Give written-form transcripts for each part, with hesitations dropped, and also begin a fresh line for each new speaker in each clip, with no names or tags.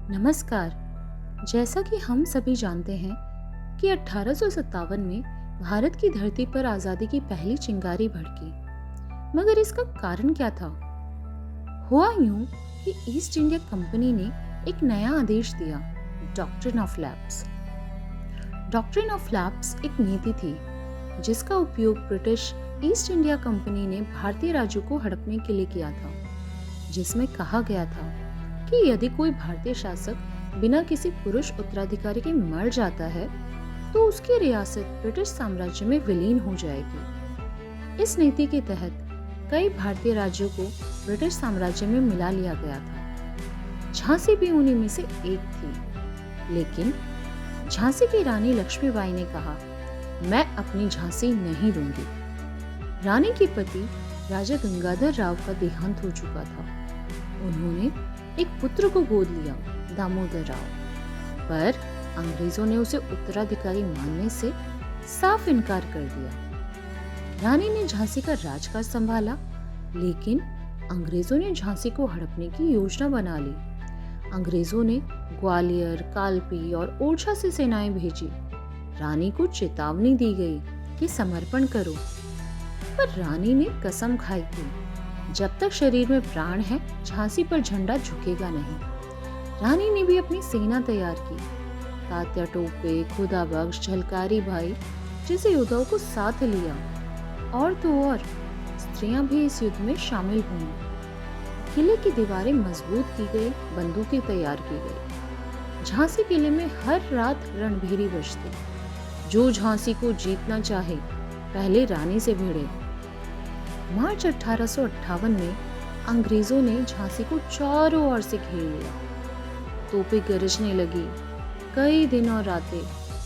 नमस्कार। जैसा कि हम सभी जानते हैं कि 1857 में भारत की धरती पर आज़ादी की पहली चिंगारी भड़की, मगर इसका कारण क्या था? हुआ यूं कि ईस्ट इंडिया कंपनी ने एक नया आदेश दिया, doctrine of lapse. Doctrine of lapse एक नीति थी जिसका उपयोग ब्रिटिश ईस्ट इंडिया कंपनी ने भारतीय राज्यों को हड़पने के लिए किया था, जिसमें कहा गया था कि यदि कोई भारतीय शासक बिना किसी पुरुष उत्तराधिकारी के मर जाता है तो उसकी रियासत ब्रिटिश साम्राज्य में विलीन हो जाएगी। इस नीति के तहत कई भारतीय राज्यों को ब्रिटिश साम्राज्य में मिला लिया गया था। झांसी भी उन्हीं में से एक थी, लेकिन झांसी की रानी लक्ष्मीबाई ने कहा, मैं अपनी झांसी नहीं दूंगी। रानी के पति राजा गंगाधर राव का देहांत हो चुका था। उन्होंने एक पुत्र को गोद लिया, दामोदर राव, पर अंग्रेजों ने उसे उत्तराधिकारी मानने से साफ इनकार कर दिया। रानी ने झांसी का राजकाज संभाला, लेकिन अंग्रेजों ने झांसी को हड़पने की योजना बना ली। अंग्रेजों ने ग्वालियर, कालपी और ओरछा से सेनाएं भेजी। रानी को चेतावनी दी गई कि समर्पण करो, पर रानी ने कसम खाई थी, जब तक शरीर में प्राण है झांसी पर झंडा झुकेगा नहीं। रानी ने भी अपनी सेना तैयार की। तात्या टोपे, खुदा बख्श, झलकारी भाई जैसे योद्धाओं को साथ लिया, और तो और स्त्रियां भी इस युद्ध में शामिल हुई। किले की दीवारें मजबूत की गई, बंदूकें तैयार की गई। झांसी किले में हर रात रणभेरी बजती। जो झांसी को जीतना चाहे पहले रानी से भिड़े। मार्च 1858 में अंग्रेजों ने झांसी को चारों ओर से घेर लिया। तोपें गरजने लगी। कई दिन और रातें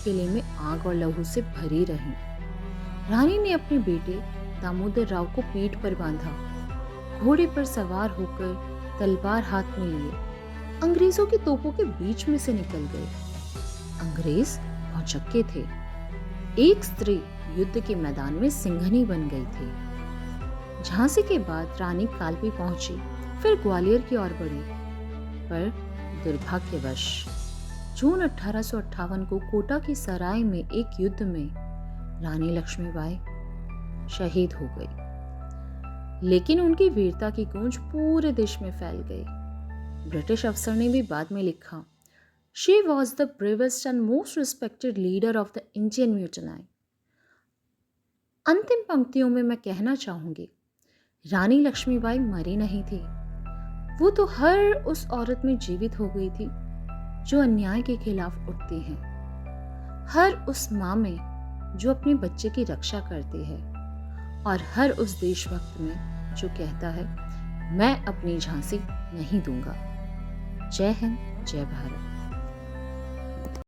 किले में आग और लहू से भरी रहीं। रानी ने अपने बेटे दामोदर राव को पीठ पर बांधा, घोड़े पर सवार होकर तलवार हाथ में लिए अंग्रेजों की तोपों के बीच में से निकल गए। अंग्रेज भौचक्के थे। एक स्त्री युद्ध के मैदान में सिंघनी बन गई थी। झांसी के बाद रानी कालपी पहुंची, फिर ग्वालियर की ओर बढ़ी, पर दुर्भाग्यवश जून 1858 को कोटा की सराय में एक युद्ध में रानी लक्ष्मीबाई शहीद हो गई। लेकिन उनकी वीरता की गूंज पूरे देश में फैल गई। ब्रिटिश अफसर ने भी बाद में लिखा, she was the bravest and most respected leader of the Indian mutiny. अंतिम पंक्तियों में मैं कहना चाहूंगी, रानी लक्ष्मीबाई मरी नहीं थी। वो तो हर उस औरत में जीवित हो गई थी जो अन्याय के खिलाफ उठती है, हर उस माँ में जो अपने बच्चे की रक्षा करती है, और हर उस देशभक्त में जो कहता है, मैं अपनी झांसी नहीं दूंगा। जय हिंद, जय भारत।